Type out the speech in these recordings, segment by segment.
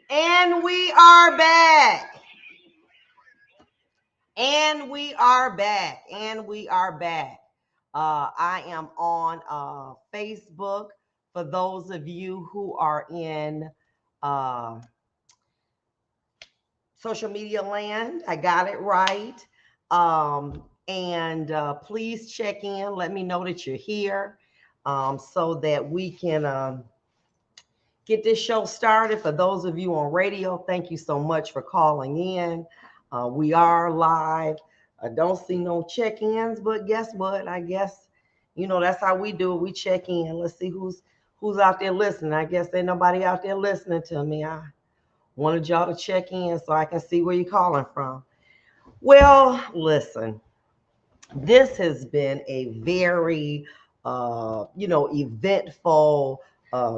And we are back. And we are back. And we are back. I am on Facebook for those of you who are in uh, social media land. I got it right. And please check in. Let me know that you're here so that we can get this show started. For those of you on radio, thank you so much for calling in. We are live. I don't see no check-ins, but guess what? I guess that's how we do it. We check in. Let's see who's out there listening. I guess ain't nobody out there listening to me. I wanted y'all to check in so I can see where you're calling from. Well, listen, this has been a very eventful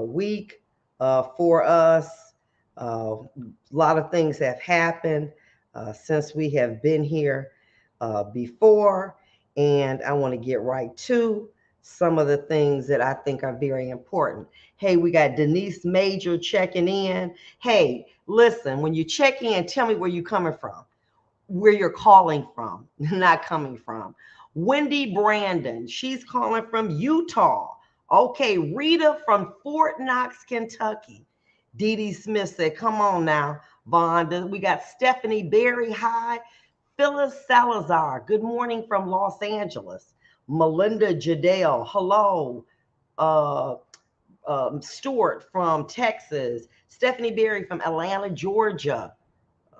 week for us. A lot of things have happened since we have been here before, and I want to get right to some of the things that I think are very important. Hey, we got Denise Major checking in. Hey, listen, when you check in, tell me where you're coming from, where you're calling from, not coming from. Wendy Brandon, she's calling from Utah. Okay, Rita from Fort Knox, Kentucky. Dee Dee Smith said, come on now, Vonda. We got Stephanie Berry, hi. Phyllis Salazar, good morning from Los Angeles. Melinda Jadale, hello. Uh, Stuart from Texas. Stephanie Berry from Atlanta, Georgia.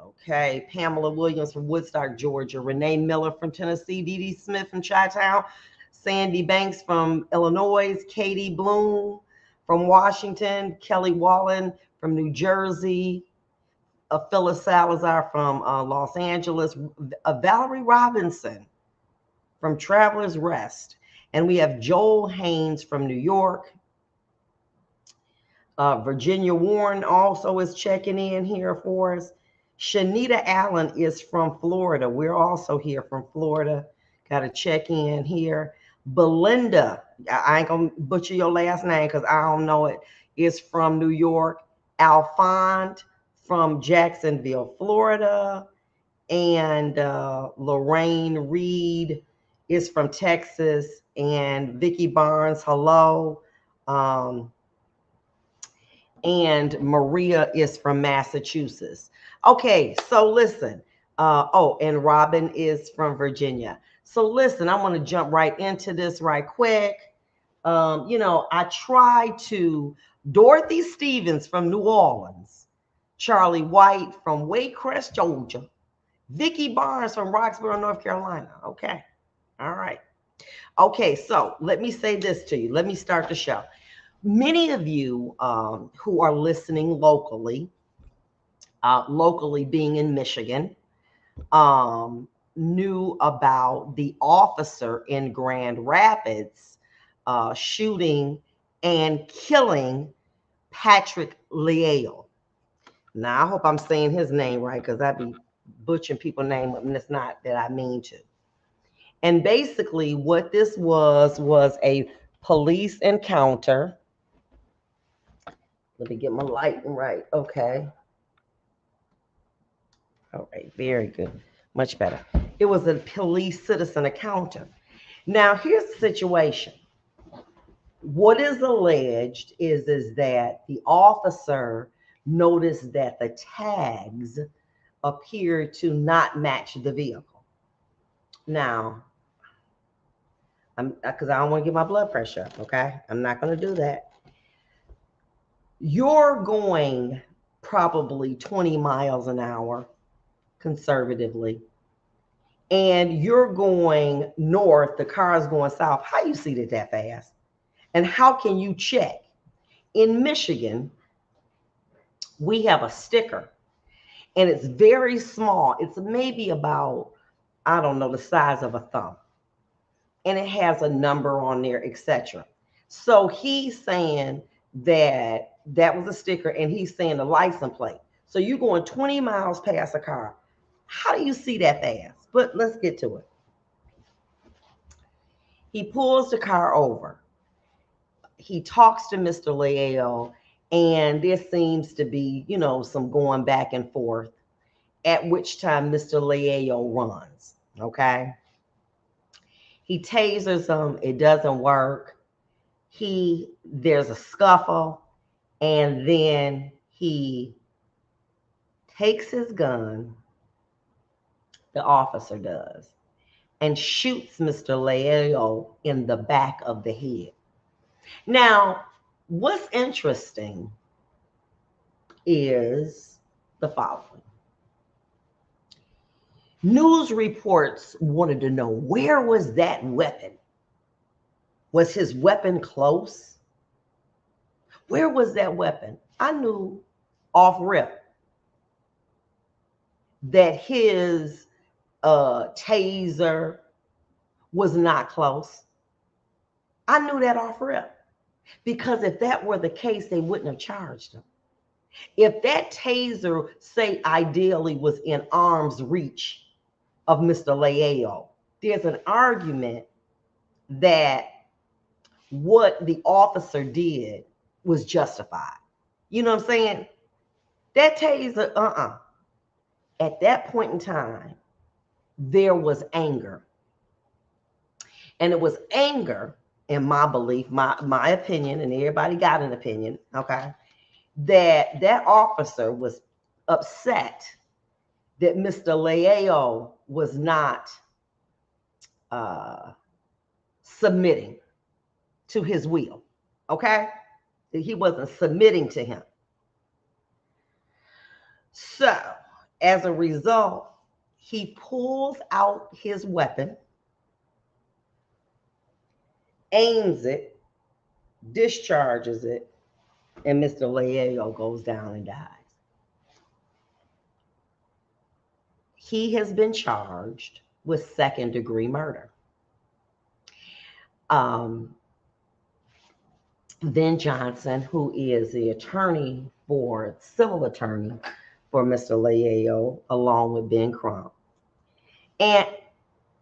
Okay, Pamela Williams from Woodstock, Georgia. Renee Miller from Tennessee. Dee Dee Smith from Chi-Town. Sandy Banks from Illinois. Katie Bloom from Washington. Kelly Wallen from New Jersey. Phyllis Salazar from Los Angeles. Valerie Robinson from Travelers Rest. And we have Joel Haynes from New York. Virginia Warren also is checking in here for us. Shanita Allen is from Florida. We're also here from Florida. Got to check in here. Belinda, I ain't going to butcher your last name because I don't know it, is from New York. Alphonse from Jacksonville, Florida. And Lorraine Reed is from Texas. And Vicki Barnes, hello. And Maria is from Massachusetts. Okay, so listen. And Robin is from Virginia. So listen, I want to jump right into this right quick. I try to, Dorothy Stevens from New Orleans, Charlie White from Waycrest, Georgia, Vicki Barnes from Roxborough, North Carolina. Okay, all right. Okay, so let me say this to you. Let me start the show. Many of you who are listening locally being in Michigan, knew about the officer in Grand Rapids shooting and killing Patrick Leal. Now, I hope I'm saying his name right because I'd be butchering people's name up, and it's not that I mean to. And basically, what this was a police encounter. Let me get my lighting right. Okay. All right, very good. Much better. It was a police citizen encounter. Now, here's the situation. What is alleged is that the officer noticed that the tags appeared to not match the vehicle. Now, because I don't want to get my blood pressure up, okay? I'm not going to do that. You're going probably 20 miles an hour conservatively, and you're going north, the car is going south. How you see it that fast? And how can you check? In Michigan, we have a sticker, and it's very small. It's maybe about, I don't know, the size of a thumb. And it has a number on there, etc. So he's saying that was a sticker, and he's saying the license plate. So you're going 20 miles past a car. How do you see that fast? But let's get to it. He pulls the car over. He talks to Mr. Leal, And there seems to be, some going back and forth, at which time Mr. Leao runs. Okay. He tasers him. It doesn't work. There's a scuffle, and then he takes his gun, the officer does, and shoots Mr. Leao in the back of the head. Now, what's interesting is the following. News reports wanted to know, where was that weapon? Was his weapon close? Where was that weapon? I knew off rip that his taser was not close. I knew that off rip, because if that were the case, they wouldn't have charged him. If that taser, say, ideally was in arm's reach of Mr. Leao, there's an argument that what the officer did was justified. You know what I'm saying? That taser, At that point in time, there was anger. And it was anger, in my belief, my opinion, and everybody got an opinion, okay, that officer was upset that Mr. Leao was not submitting to his will, okay? That he wasn't submitting to him. So, as a result, he pulls out his weapon, aims it, discharges it, and Mr. Leao goes down and dies. He has been charged with second-degree murder. Then Johnson, who is the civil attorney for Mr. Leao, along with Ben Crump. And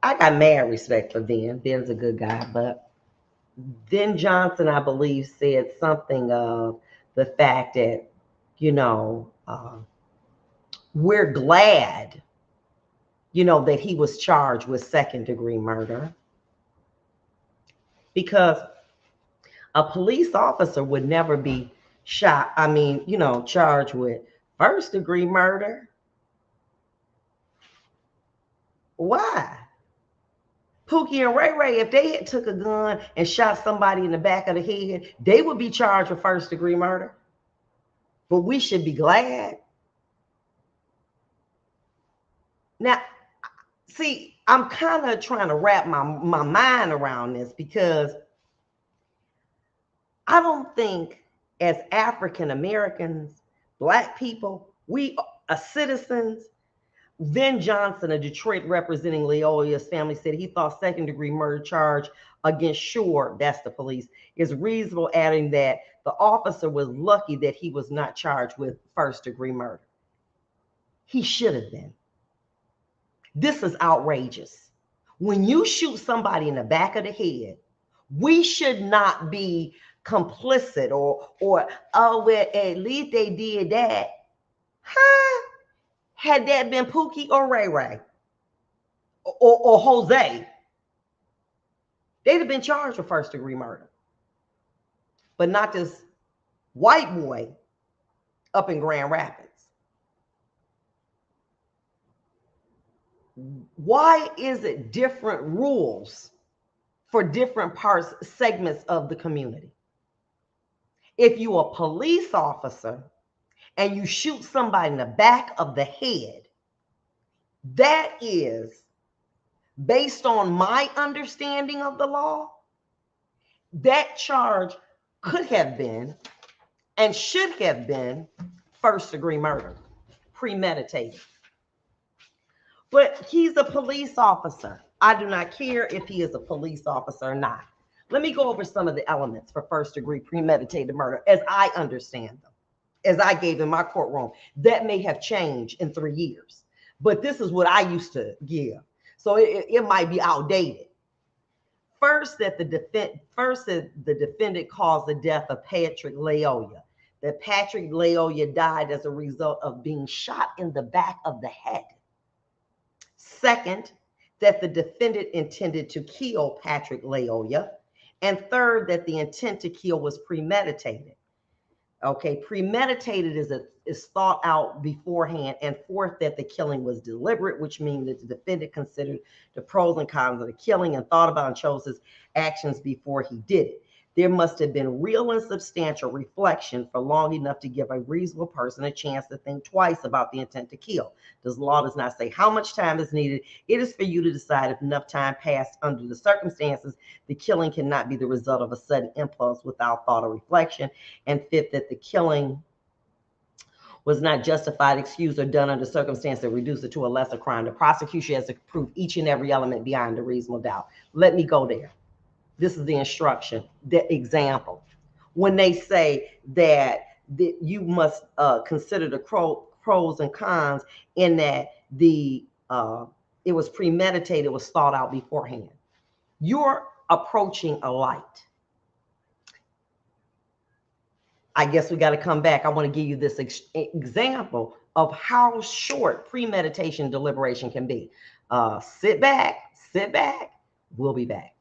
I got mad respect for Ben. Ben's a good guy, but then Johnson, I believe, said something of the fact that, we're glad, that he was charged with second-degree murder, because a police officer would never be charged with first-degree murder. Why? Pookie and Ray Ray, if they had took a gun and shot somebody in the back of the head, they would be charged with first-degree murder. But we should be glad. Now, see, I'm kind of trying to wrap my mind around this, because I don't think, as African Americans, Black people, we are citizens. Then Johnson, a Detroit representing Leoya's family, said he thought second-degree murder charge against Shore, that's the police, is reasonable, adding that the officer was lucky that he was not charged with first-degree murder. He should have been. This is outrageous. When you shoot somebody in the back of the head, we should not be complicit or well, at least they did that. Huh? Had that been Pookie or Ray Ray or Jose, they'd have been charged with first-degree murder. But not this white boy up in Grand Rapids. Why is it different rules for different segments of the community? If you're a police officer and you shoot somebody in the back of the head, that is, based on my understanding of the law, that charge could have been and should have been first-degree murder, premeditated. But he's a police officer. I do not care if he is a police officer or not. Let me go over some of the elements for first-degree premeditated murder as I understand them, as I gave in my courtroom. That may have changed in 3 years, but this is what I used to give. So it might be outdated. First, that the defendant caused the death of Patrick Leoya. that Patrick Lyoya died as a result of being shot in the back of the head. Second, that the defendant intended to kill Patrick Lyoya. And third, that the intent to kill was premeditated. Okay, premeditated is thought out beforehand. And fourth, that the killing was deliberate, which means that the defendant considered the pros and cons of the killing and thought about and chose his actions before he did it. There must have been real and substantial reflection for long enough to give a reasonable person a chance to think twice about the intent to kill. The law does not say how much time is needed. It is for you to decide if enough time passed under the circumstances. The killing cannot be the result of a sudden impulse without thought or reflection. And fifth, that the killing was not justified, excused, or done under circumstances that reduce it to a lesser crime. The prosecution has to prove each and every element beyond a reasonable doubt. Let me go there. This is the instruction, the example. When they say that you must consider the pros and cons, in that it was premeditated, it was thought out beforehand. You're approaching a light. I guess we got to come back. I want to give you this example of how short premeditation deliberation can be. Sit back. We'll be back.